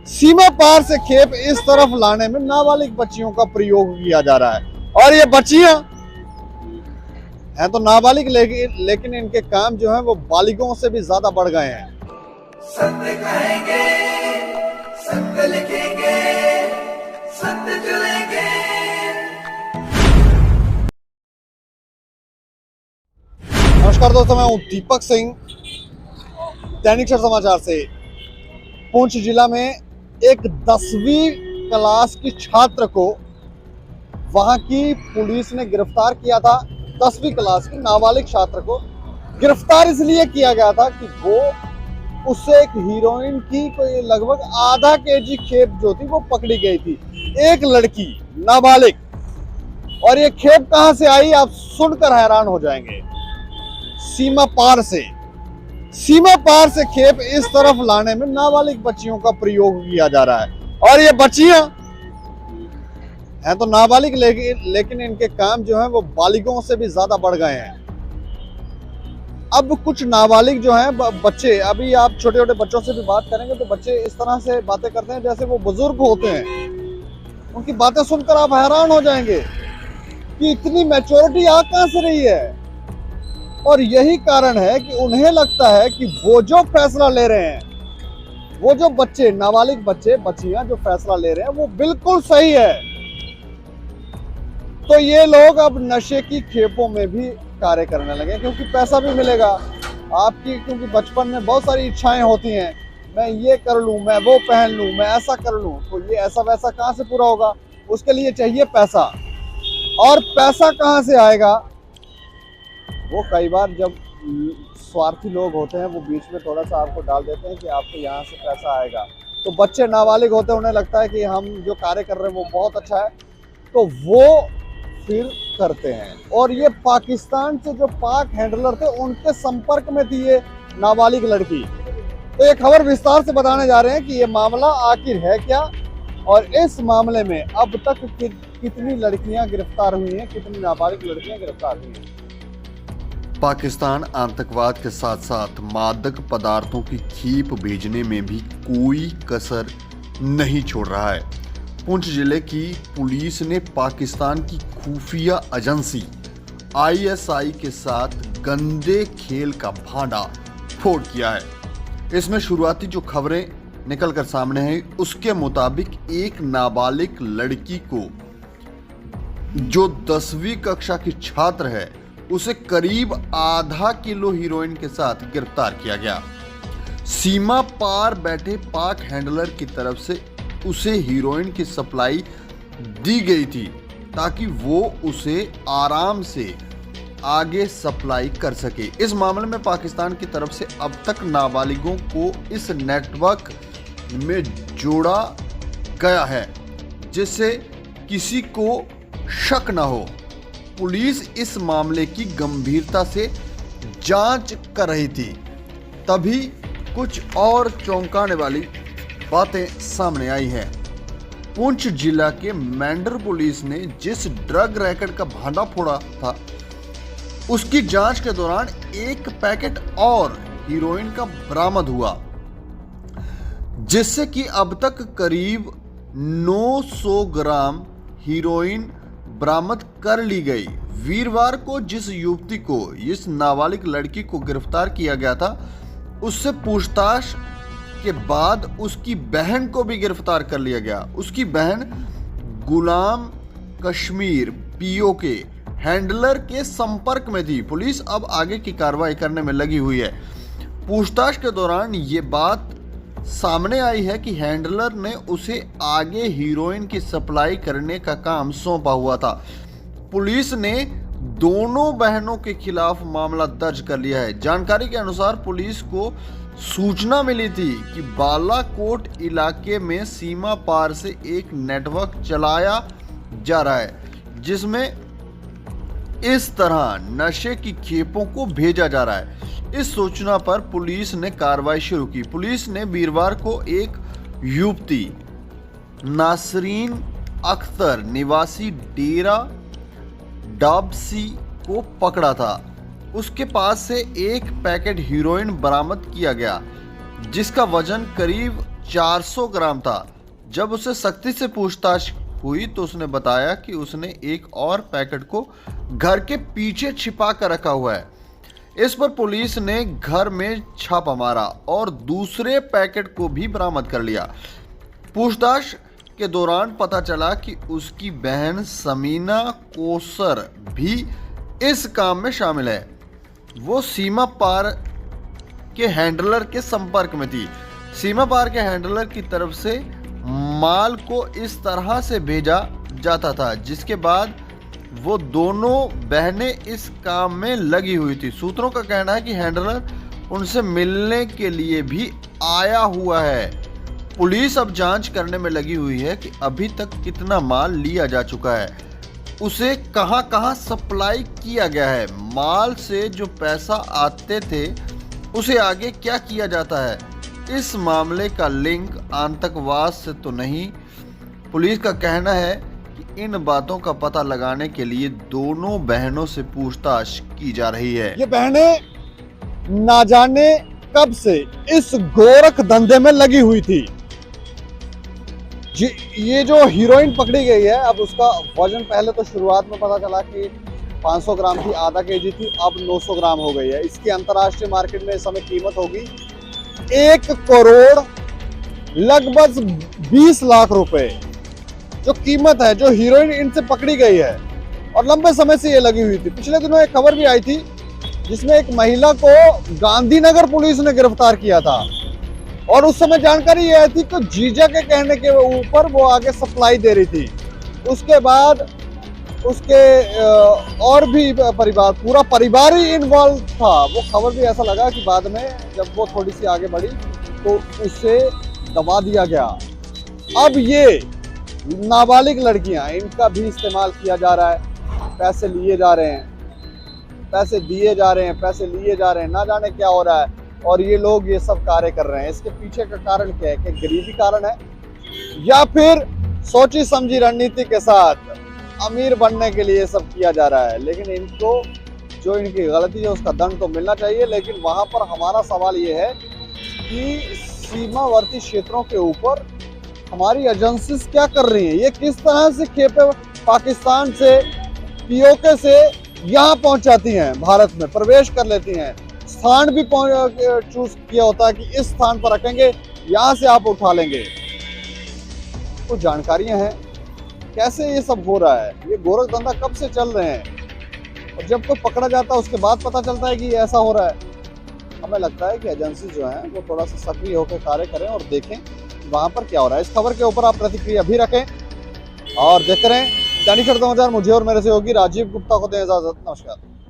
सीमा पार से खेप इस तरफ लाने में नाबालिग बच्चियों का प्रयोग किया जा रहा है। और ये बच्चियां हैं तो नाबालिग, लेकिन इनके काम जो है वो बालिगों से भी ज्यादा बढ़ गए हैं। सत्य कहेंगे, सत्य लिखेंगे, सत्य चलेंगे। नमस्कार दोस्तों, मैं हूं दीपक सिंह, दैनिक सर समाचार से। पुंछ जिला में एक 10वीं क्लास की छात्र को वहां की पुलिस ने गिरफ्तार किया था। 10वीं क्लास की नाबालिग छात्र को गिरफ्तार इसलिए किया गया था कि वो उससे एक हीरोइन की कोई लगभग आधा केजी खेप जो थी वो पकड़ी गई थी, एक लड़की नाबालिग। और ये खेप कहां से आई आप सुनकर हैरान हो जाएंगे। सीमा पार से खेप इस तरफ लाने में नाबालिग बच्चियों का प्रयोग किया जा रहा है। और ये बच्चियां हैं तो नाबालिग, लेकिन इनके काम जो है वो बालिगों से भी ज्यादा बढ़ गए हैं। अब कुछ नाबालिग जो हैं बच्चे, अभी आप छोटे छोटे बच्चों से भी बात करेंगे तो बच्चे इस तरह से बातें करते हैं जैसे वो बुजुर्ग होते हैं। उनकी बातें सुनकर आप हैरान हो जाएंगे कि इतनी मैच्योरिटी आ कहां से रही है। और यही कारण है कि उन्हें लगता है कि वो जो फैसला ले रहे हैं, वो जो बच्चे, नाबालिग बच्चे बच्चियां जो फैसला ले रहे हैं वो बिल्कुल सही है। तो ये लोग अब नशे की खेपों में भी कार्य करने लगे क्योंकि पैसा भी मिलेगा आपकी, क्योंकि बचपन में बहुत सारी इच्छाएं होती हैं, मैं ये कर लूं, मैं वो पहन लूं, मैं ऐसा कर लूं। तो ये ऐसा वैसा कहां से पूरा होगा, उसके लिए चाहिए पैसा। और पैसा कहां से आएगा, वो कई बार जब स्वार्थी लोग होते हैं वो बीच में थोड़ा सा आपको डाल देते हैं कि आपको यहाँ से पैसा आएगा। तो बच्चे नाबालिग होते हैं, उन्हें लगता है कि हम जो कार्य कर रहे हैं वो बहुत अच्छा है, तो वो फिर करते हैं। और ये पाकिस्तान से जो पाक हैंडलर थे उनके संपर्क में थी ये नाबालिग लड़की। तो ये खबर विस्तार से बताने जा रहे हैं कि ये मामला आखिर है क्या, और इस मामले में अब तक कितनी लड़कियां गिरफ्तार हुई हैं, कितनी नाबालिग लड़कियां गिरफ्तार हुई हैं। पाकिस्तान आतंकवाद के साथ साथ मादक पदार्थों की खेप भेजने में भी कोई कसर नहीं छोड़ रहा है। पुंछ जिले की पुलिस ने पाकिस्तान की खुफिया एजेंसी ISI के साथ गंदे खेल का भांडा फोड़ किया है। इसमें शुरुआती जो खबरें निकलकर सामने हैं उसके मुताबिक एक नाबालिग लड़की को जो 10वीं कक्षा की छात्र है उसे करीब आधा किलो हीरोइन के साथ गिरफ्तार किया गया। सीमा पार बैठे पाक हैंडलर की तरफ से उसे हीरोइन की सप्लाई दी गई थी ताकि वो उसे आराम से आगे सप्लाई कर सके। इस मामले में पाकिस्तान की तरफ से अब तक नाबालिगों को इस नेटवर्क में जोड़ा गया है जिससे किसी को शक न हो। पुलिस इस मामले की गंभीरता से जांच कर रही थी, तभी कुछ और चौंकाने वाली बातें सामने आई हैं। पुंछ जिला के मेंढर पुलिस ने जिस ड्रग रैकेट का भांडा फोड़ा था उसकी जांच के दौरान एक पैकेट और हीरोइन का बरामद हुआ, जिससे कि अब तक करीब 900 ग्राम हीरोइन बरामद कर ली गई। वीरवार को जिस युवती को, इस नाबालिग लड़की को गिरफ्तार किया गया था, उससे पूछताछ के बाद उसकी बहन को भी गिरफ्तार कर लिया गया। उसकी बहन गुलाम कश्मीर PO के हैंडलर के संपर्क में थी। पुलिस अब आगे की कार्रवाई करने में लगी हुई है। पूछताछ के दौरान ये बात सामने आई है कि हैंडलर ने उसे आगे हीरोइन की सप्लाई करने का काम सौंपा हुआ था। पुलिस ने दोनों बहनों के खिलाफ मामला दर्ज कर लिया है। जानकारी के अनुसार पुलिस को सूचना मिली थी कि बालाकोट इलाके में सीमा पार से एक नेटवर्क चलाया जा रहा है जिसमें इस तरह नशे की खेपों को भेजा जा रहा है। इस सूचना पर पुलिस ने कार्रवाई शुरू की। पुलिस ने वीरवार को एक युवती नासरीन अख्तर निवासी डेरा डाबसी को पकड़ा था। उसके पास से एक पैकेट हीरोइन बरामद किया गया जिसका वजन करीब 400 ग्राम था। जब उसे सख्ती से पूछताछ हुई तो उसने बताया कि उसने एक और पैकेट को घर के पीछे छिपा कर रखा हुआ है। इस पर पुलिस ने घर में छापा मारा और दूसरे पैकेट को भी बरामद कर लिया। पूछताछ के दौरान पता चला कि उसकी बहन समीना कोसर भी इस काम में शामिल है। वो सीमा पार के हैंडलर के संपर्क में थी। सीमा पार के हैंडलर की तरफ से माल को इस तरह से भेजा जाता था, जिसके बाद वो दोनों बहनें इस काम में लगी हुई थी। सूत्रों का कहना है कि हैंडलर उनसे मिलने के लिए भी आया हुआ है। पुलिस अब जांच करने में लगी हुई है कि अभी तक कितना माल लिया जा चुका है, उसे कहां-कहां सप्लाई किया गया है, माल से जो पैसा आते थे उसे आगे क्या किया जाता है। इस मामले का लिंक आतंकवाद से तो नहीं। पुलिस का कहना है कि इन बातों का पता लगाने के लिए दोनों बहनों से पूछताछ की जा रही है। ये बहनें ना जाने कब से इस गोरख धंधे में लगी हुई थी। ये जो हीरोइन पकड़ी गई है, अब उसका वजन पहले तो शुरुआत में पता चला कि 500 ग्राम थी, आधा केजी थी, अब 900 ग्राम हो गई है। इसकी अंतर्राष्ट्रीय मार्केट में इस समय कीमत होगी 1 करोड़ लगभग 20 लाख रुपए जो कीमत है, जो हीरोइन इनसे पकड़ी गई है और लंबे समय से ये लगी हुई थी। पिछले दिनों एक खबर भी आई थी जिसमें एक महिला को गांधीनगर पुलिस ने गिरफ्तार किया था और उस समय जानकारी यह थी कि जीजा के कहने के ऊपर वो आगे सप्लाई दे रही थी। उसके बाद उसके और भी परिवार, पूरा परिवार ही इन्वॉल्व था। वो खबर भी ऐसा लगा कि बाद में जब वो थोड़ी सी आगे बढ़ी तो उसे दबा दिया गया। अब ये नाबालिग लड़कियां, इनका भी इस्तेमाल किया जा रहा है, पैसे लिए जा रहे हैं, पैसे दिए जा रहे हैं, पैसे लिए जा रहे हैं, ना जाने क्या हो रहा है और ये लोग ये सब कार्य कर रहे हैं। इसके पीछे का कारण क्या है? कि गरीबी कारण है या फिर सोची समझी रणनीति के साथ अमीर बनने के लिए सब किया जा रहा है। लेकिन इनको जो इनकी गलती है उसका दंड तो मिलना चाहिए। लेकिन वहां पर हमारा सवाल ये है कि सीमावर्ती क्षेत्रों के ऊपर हमारी एजेंसीज क्या कर रही हैं? ये किस तरह से खेपे पाकिस्तान से, पीओके से यहाँ पहुंचाती हैं, भारत में प्रवेश कर लेती हैं। स्थान भी चूज किया होता है कि इस स्थान पर रखेंगे, यहाँ से आप उठा लेंगे। कुछ जानकारियां हैं कैसे ये सब हो रहा है, ये गोरख धंधा कब से चल रहे हैं और जब तो पकड़ा जाता है उसके बाद पता चलता है कि ये ऐसा हो रहा है। हमें लगता है कि एजेंसी जो है वो थोड़ा सा सक्रिय होकर कार्य करें और देखें वहां पर क्या हो रहा है। इस खबर के ऊपर आप प्रतिक्रिया भी रखें और देखते रहें दैनिक समाचार। मुझे और मेरे सहयोगी राजीव गुप्ता को दें इजाजत। नमस्कार।